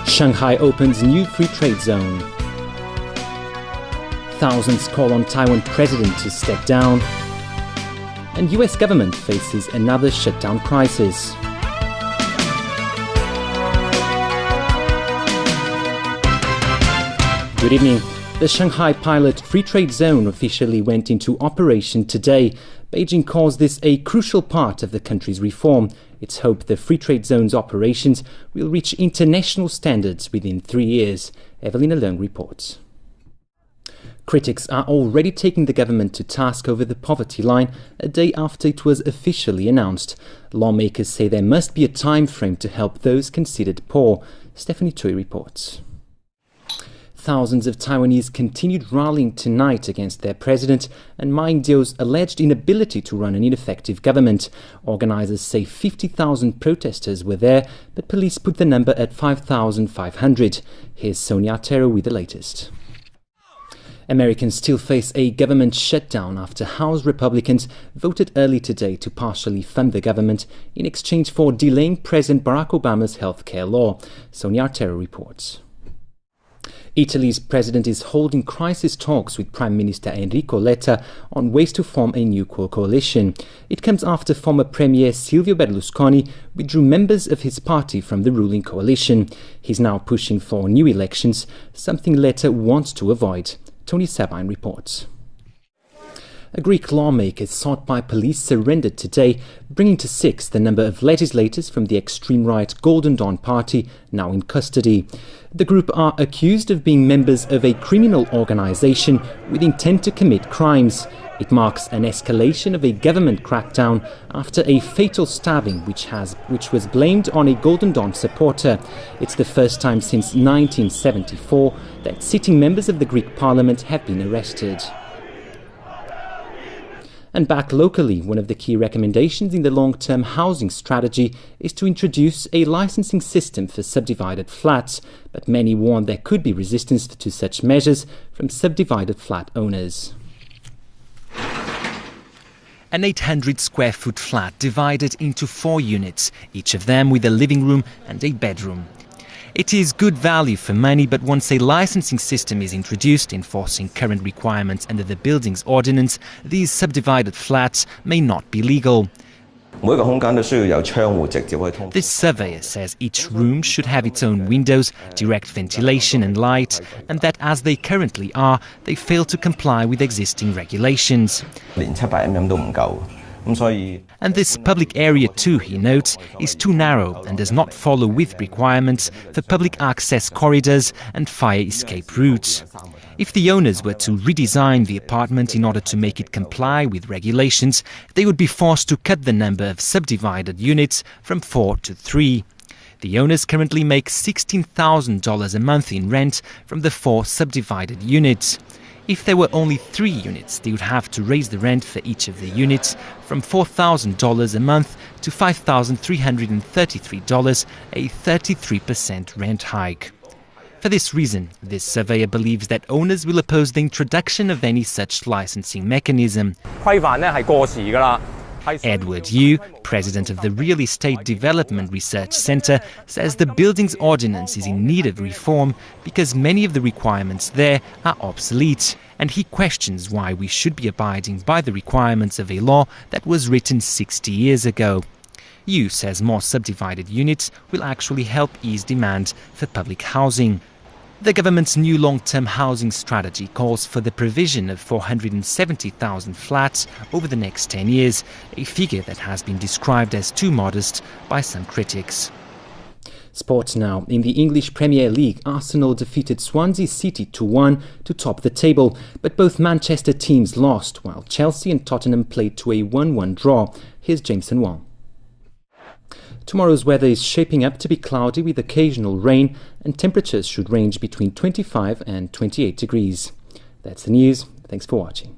Shanghai opens new free trade zone. Thousands call on Taiwan president to step down. And US government faces another shutdown crisis. Good evening. The Shanghai pilot free trade zone officially went into operation today. Beijing calls this a crucial part of the country's reform. It's hoped the free trade zone's operations will reach international standards within 3 years. Evelina Leung reports. Critics are already taking the government to task over the poverty line a day after it was officially announced. Lawmakers say there must be a time frame to help those considered poor. Stephanie Choi reports. Thousands of Taiwanese continued rallying tonight against their president and Ma Ying-jeou's alleged inability to run an ineffective government. Organisers say 50,000 protesters were there, but police put the number at 5,500. Here's Sonia Tero with the latest. Americans still face a government shutdown after House Republicans voted early today to partially fund the government in exchange for delaying President Barack Obama's healthcare law. Sonia Tero reports. Italy's president is holding crisis talks with Prime Minister Enrico Letta on ways to form a new coalition. It comes after former Premier Silvio Berlusconi withdrew members of his party from the ruling coalition. He's now pushing for new elections, something Letta wants to avoid. Tony Sabine reports. A Greek lawmaker sought by police surrendered today, bringing to 6 the number of legislators from the extreme right Golden Dawn party now in custody. The group are accused of being members of a criminal organisation with intent to commit crimes. It marks an escalation of a government crackdown after a fatal stabbing which was blamed on a Golden Dawn supporter. It's the first time since 1974 that sitting members of the Greek parliament have been arrested. And back locally, one of the key recommendations in the long-term housing strategy is to introduce a licensing system for subdivided flats, but many warn there could be resistance to such measures from subdivided flat owners. An 800-square-foot flat divided into 4 units, each of them with a living room and a bedroom. It is good value for money, but once a licensing system is introduced enforcing current requirements under the Buildings Ordinance, these subdivided flats may not be legal. This surveyor says each room should have its own windows, direct ventilation and light, and that as they currently are, they fail to comply with existing regulations. And this public area too, he notes, is too narrow and does not follow with requirements for public access corridors and fire escape routes. If the owners were to redesign the apartment in order to make it comply with regulations, they would be forced to cut the number of subdivided units from 4 to 3. The owners currently make $16,000 a month in rent from the 4 subdivided units. If there were only 3 units, they would have to raise the rent for each of the units from $4,000 a month to $5,333, a 33% rent hike. For this reason, this surveyor believes that owners will oppose the introduction of any such licensing mechanism. Edward Yu, president of the Real Estate Development Research Centre, says the Buildings Ordinance is in need of reform because many of the requirements there are obsolete, and he questions why we should be abiding by the requirements of a law that was written 60 years ago. Yu says more subdivided units will actually help ease demand for public housing. The government's new long-term housing strategy calls for the provision of 470,000 flats over the next 10 years, a figure that has been described as too modest by some critics. Sports now. In the English Premier League, Arsenal defeated Swansea City 2-1 to top the table, but both Manchester teams lost, while Chelsea and Tottenham played to a 1-1 draw. Here's Jameson Wong. Tomorrow's weather is shaping up to be cloudy with occasional rain, and temperatures should range between 25 and 28 degrees. That's the news. Thanks for watching.